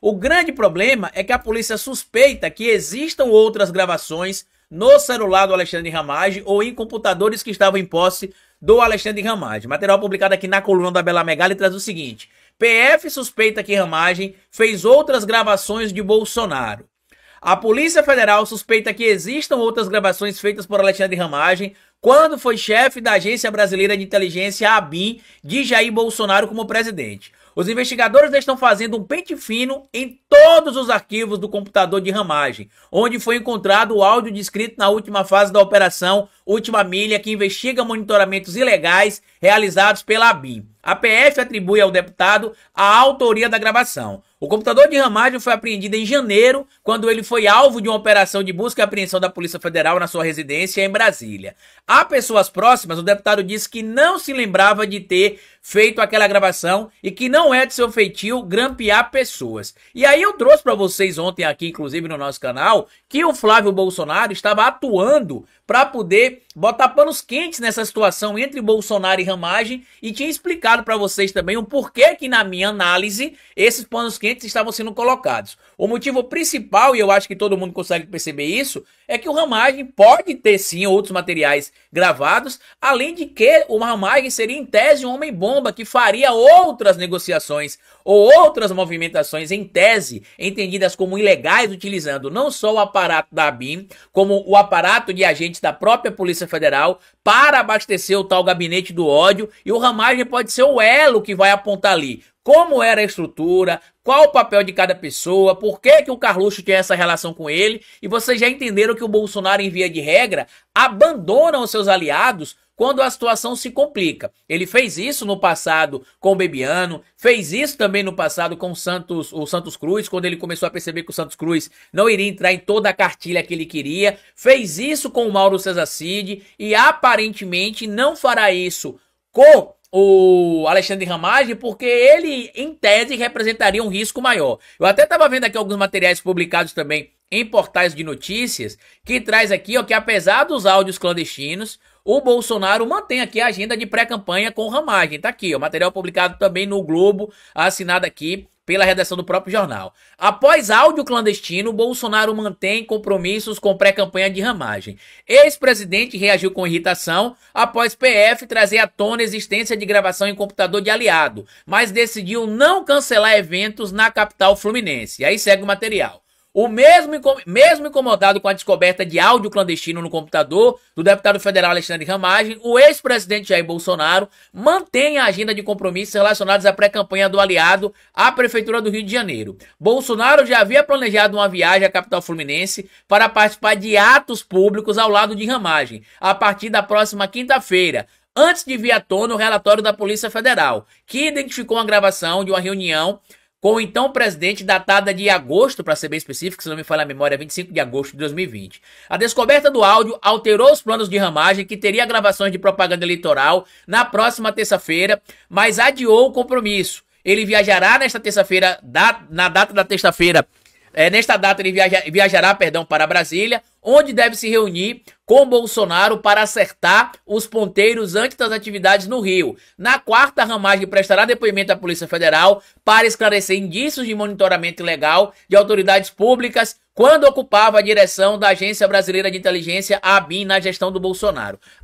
O grande problema é que a polícia suspeita que existam outras gravações no celular do Alexandre Ramagem ou em computadores que estavam em posse do Alexandre Ramagem. Material publicado aqui na coluna da Bela Megali traz o seguinte: PF suspeita que Ramagem fez outras gravações de Bolsonaro. A Polícia Federal suspeita que existam outras gravações feitas por Alexandre Ramagem quando foi chefe da Agência Brasileira de Inteligência, ABIN, de Jair Bolsonaro como presidente. Os investigadores estão fazendo um pente fino em todos os arquivos do computador de Ramagem, onde foi encontrado o áudio descrito na última fase da operação Última Milha, que investiga monitoramentos ilegais realizados pela ABIN. A PF atribui ao deputado a autoria da gravação. O computador de Ramagem foi apreendido em janeiro, quando ele foi alvo de uma operação de busca e apreensão da Polícia Federal na sua residência em Brasília. A pessoas próximas, o deputado disse que não se lembrava de ter feito aquela gravação e que não é de seu feitio grampear pessoas. E aí eu trouxe para vocês ontem aqui, inclusive no nosso canal, que o Flávio Bolsonaro estava atuando para poder botar panos quentes nessa situação entre Bolsonaro e Ramagem e tinha explicado para vocês também o porquê que, na minha análise, esses panos quentes estavam sendo colocados. O motivo principal, e eu acho que todo mundo consegue perceber isso, é que o Ramagem pode ter sim outros materiais gravados, além de que o Ramagem seria em tese um homem-bomba que faria outras negociações ou outras movimentações em tese entendidas como ilegais, utilizando não só o aparato da ABIN, como o aparato de agentes da própria Polícia Federal para abastecer o tal gabinete do ódio, e o Ramagem pode ser o elo que vai apontar ali como era a estrutura, qual o papel de cada pessoa, por que o Carluxo tinha essa relação com ele, e vocês já entenderam que o Bolsonaro, em via de regra, abandona os seus aliados quando a situação se complica. Ele fez isso no passado com o Bebiano, fez isso também no passado com o Santos Cruz, quando ele começou a perceber que o Santos Cruz não iria entrar em toda a cartilha que ele queria, fez isso com o Mauro César Cid e aparentemente não fará isso com o Alexandre Ramagem, porque ele, em tese, representaria um risco maior. Eu até estava vendo aqui alguns materiais publicados também em portais de notícias, que traz aqui, ó, que apesar dos áudios clandestinos, o Bolsonaro mantém aqui a agenda de pré-campanha com o Ramagem. Tá aqui, ó, material publicado também no Globo, assinado aqui pela redação do próprio jornal. Após áudio clandestino, Bolsonaro mantém compromissos com pré-campanha de Ramagem. Ex-presidente reagiu com irritação após PF trazer à tona a existência de gravação em computador de aliado, mas decidiu não cancelar eventos na capital fluminense. Aí segue o material. O mesmo incomodado com a descoberta de áudio clandestino no computador do deputado federal Alexandre Ramagem, o ex-presidente Jair Bolsonaro mantém a agenda de compromissos relacionados à pré-campanha do aliado à Prefeitura do Rio de Janeiro. Bolsonaro já havia planejado uma viagem à capital fluminense para participar de atos públicos ao lado de Ramagem, a partir da próxima quinta-feira, antes de vir à tona o relatório da Polícia Federal, que identificou uma gravação de uma reunião com o então presidente, datada de agosto, para ser bem específico, se não me falha a memória, 25 de agosto de 2020. A descoberta do áudio alterou os planos de Ramagem, que teria gravações de propaganda eleitoral na próxima terça-feira, mas adiou o compromisso. Ele viajará nesta terça-feira, na data da terça-feira, nesta data ele viajará para Brasília, onde deve se reunir com Bolsonaro para acertar os ponteiros antes das atividades no Rio. Na quarta, Ramagem prestará depoimento à Polícia Federal para esclarecer indícios de monitoramento ilegal de autoridades públicas quando ocupava a direção da Agência Brasileira de Inteligência, a ABIN, na gestão do Bolsonaro.